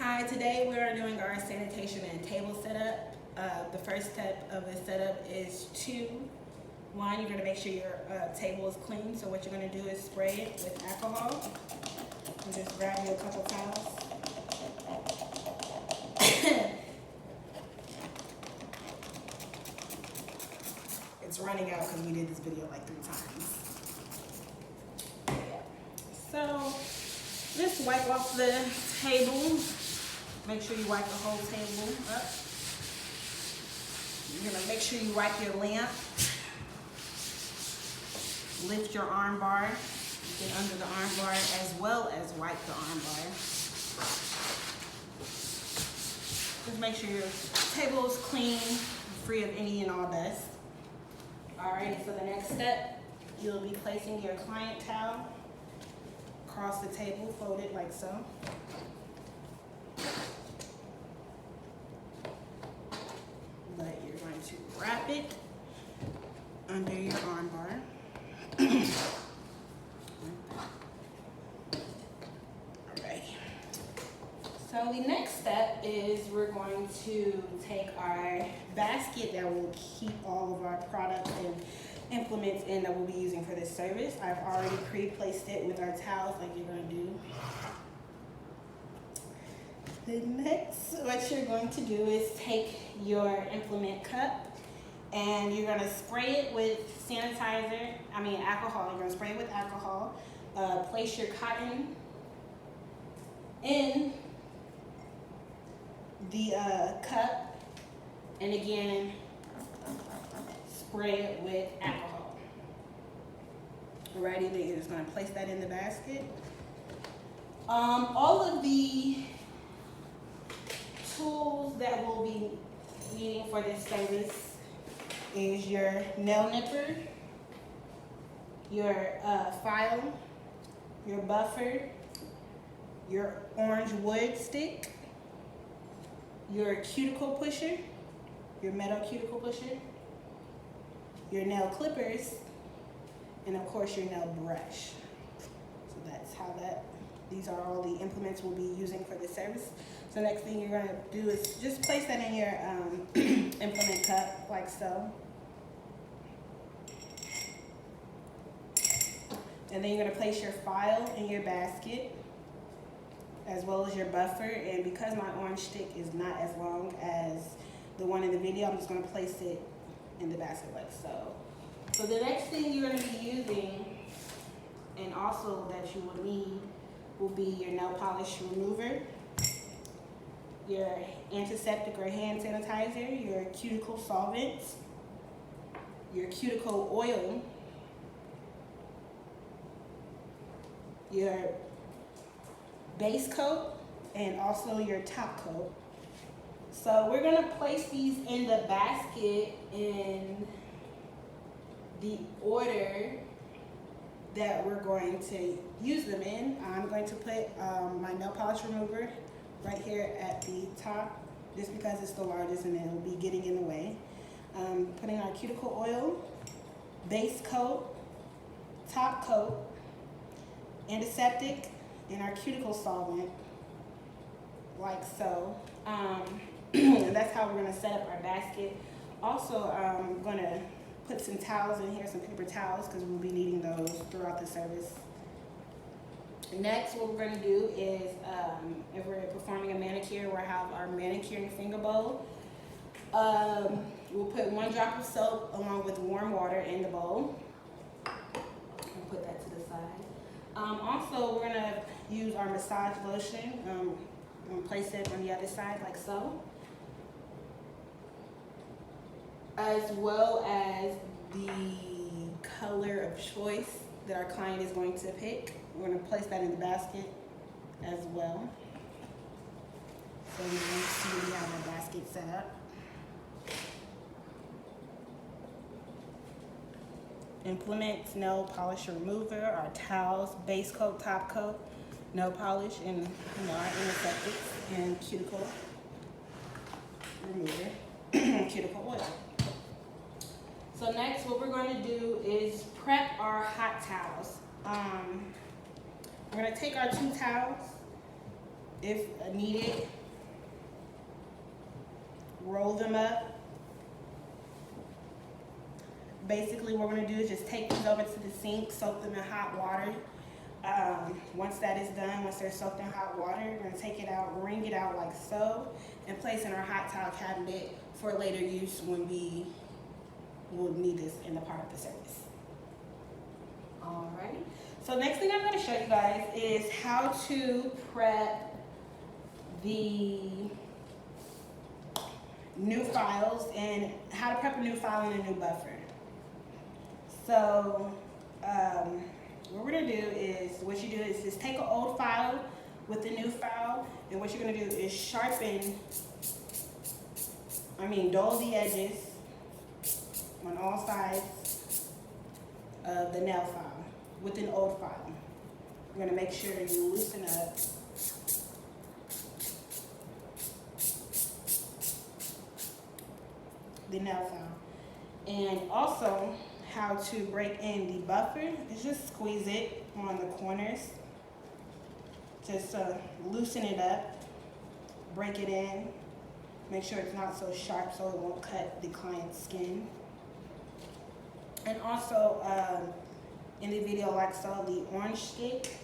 Hi, today we are doing our sanitation and table setup. The first step of the setup is one, you're gonna make sure your table is clean. So what you're gonna do is spray it with alcohol. And just grab you a couple towels. It's running out because we did this video like 3 times. So just wipe off the table. Make sure you wipe the whole table up. You're gonna make sure you wipe your lamp. Lift your arm bar. Get under the arm bar as well as wipe the arm bar. Just make sure your table is clean, free of any and all dust. Alrighty, so the next step, you'll be placing your client towel across the table, folded like so. But you're going to wrap it under your arm bar. Alright. So the next step is we're going to take our basket that will keep all of our products and implements in that we'll be using for this service. I've already pre-placed it with our towels like you're going to do. The next, what you're going to do is take your implement cup and you're going to spray it with alcohol. You're going to spray it with alcohol. Place your cotton in the cup and again spray it with alcohol. Alrighty, then you're just going to place that in the basket. All of the tools that we'll be needing for this service is your nail nipper, your file, your buffer, your orange wood stick, your cuticle pusher, your metal cuticle pusher, your nail clippers, and of course your nail brush. So that's how these are all the implements we'll be using for this service. So next thing you're going to do is just place that in your implement cup like so. And then you're going to place your file in your basket as well as your buffer. And because my orange stick is not as long as the one in the video, I'm just going to place it in the basket like so. So the next thing you're going to be using, and also that you will need, will be your nail polish remover, your antiseptic or hand sanitizer, your cuticle solvents, your cuticle oil, your base coat, and also your top coat. So we're going to place these in the basket in the order that we're going to use them in. I'm going to put my nail polish remover right here at the top, just because it's the largest and it'll be getting in the way. Putting our cuticle oil, base coat, top coat, antiseptic, and our cuticle solvent, like so. And that's how we're gonna set up our basket. Also, I'm gonna put some towels in here, some paper towels, because we'll be needing those throughout the service. Next, what we're going to do is, if we're performing a manicure, we'll have our manicuring finger bowl. We'll put 1 drop of soap along with warm water in the bowl. I'll put that to the side. Also, we're going to use our massage lotion. I'm going to place it on the other side like so. As well as the color of choice that our client is going to pick. We're going to place that in the basket as well. So you can see we have our basket set up. Implements, nail polish remover, our towels, base coat, top coat, nail polish, and our antiseptics and cuticle remover, cuticle oil. So next, what we're going to do is prep our hot towels. We're going to take our 2 towels if needed. Roll them up. Basically, what we're gonna do is just take these over to the sink, soak them in hot water. Once that is done, once they're soaked in hot water, we're gonna take it out, wring it out like so, and place in our hot towel cabinet for later use when we will need this in the part of the service. Alrighty. So next thing I'm gonna show you guys is how to prep the new files and how to prep a new file and a new buffer. So what we're gonna do is, what you do is just take an old file with the new file, and what you're gonna do is dull the edges on all sides of the nail file with an old file. You're gonna make sure you loosen up the nail file. And also, how to break in the buffer is just squeeze it on the corners. Just loosen it up, break it in, make sure it's not so sharp so it won't cut the client's skin. And also, in the video like so, the orange stick,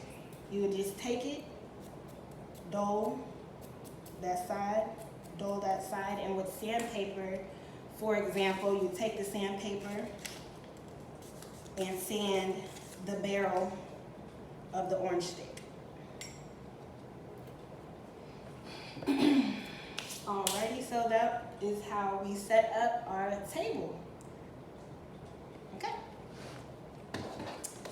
you would just take it, dull that side, and with sandpaper, for example, you take the sandpaper and sand the barrel of the orange stick. Alrighty, so that is how we set up our table. Okay.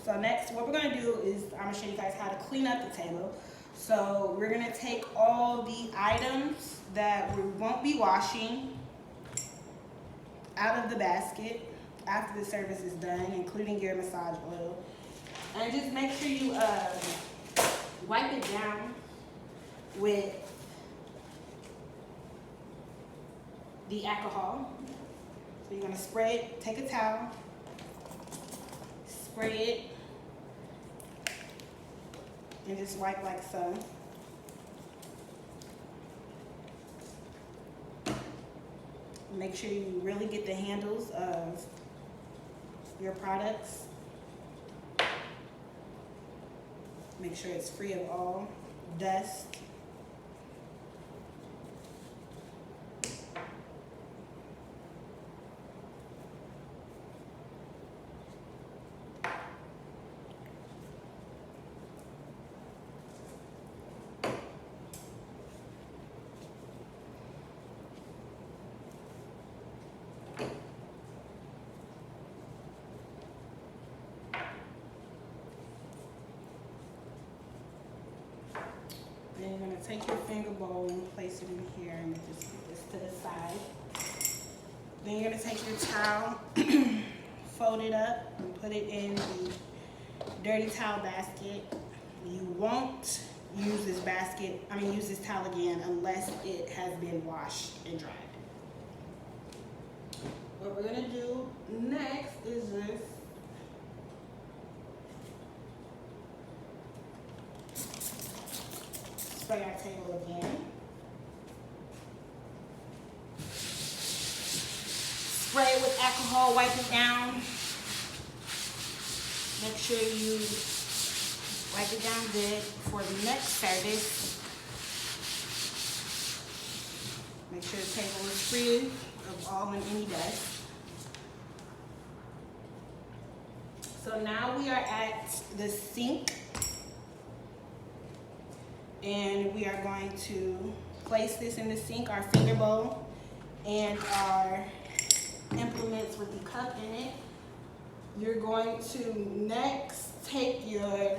So next, what we're gonna do is I'm gonna show you guys how to clean up the table. So we're gonna take all the items that we won't be washing out of the basket after the service is done, including your massage oil. And just make sure you wipe it down with the alcohol. So you're gonna spray it, take a towel, spray it, and just wipe like so. Make sure you really get the handles of your products. Make sure it's free of all dust. Then you're going to take your finger bowl and place it in here and just put this to the side. Then you're going to take your towel, fold it up, and put it in the dirty towel basket. You won't use this use this towel again unless it has been washed and dried. What we're going to do next is this. Spray our table again. Spray it with alcohol, wipe it down. Make sure you wipe it down good for the next service. Make sure the table is free of all and any dust. So now we are at the sink. And we are going to place this in the sink, our finger bowl, and our implements with the cup in it. You're going to next take your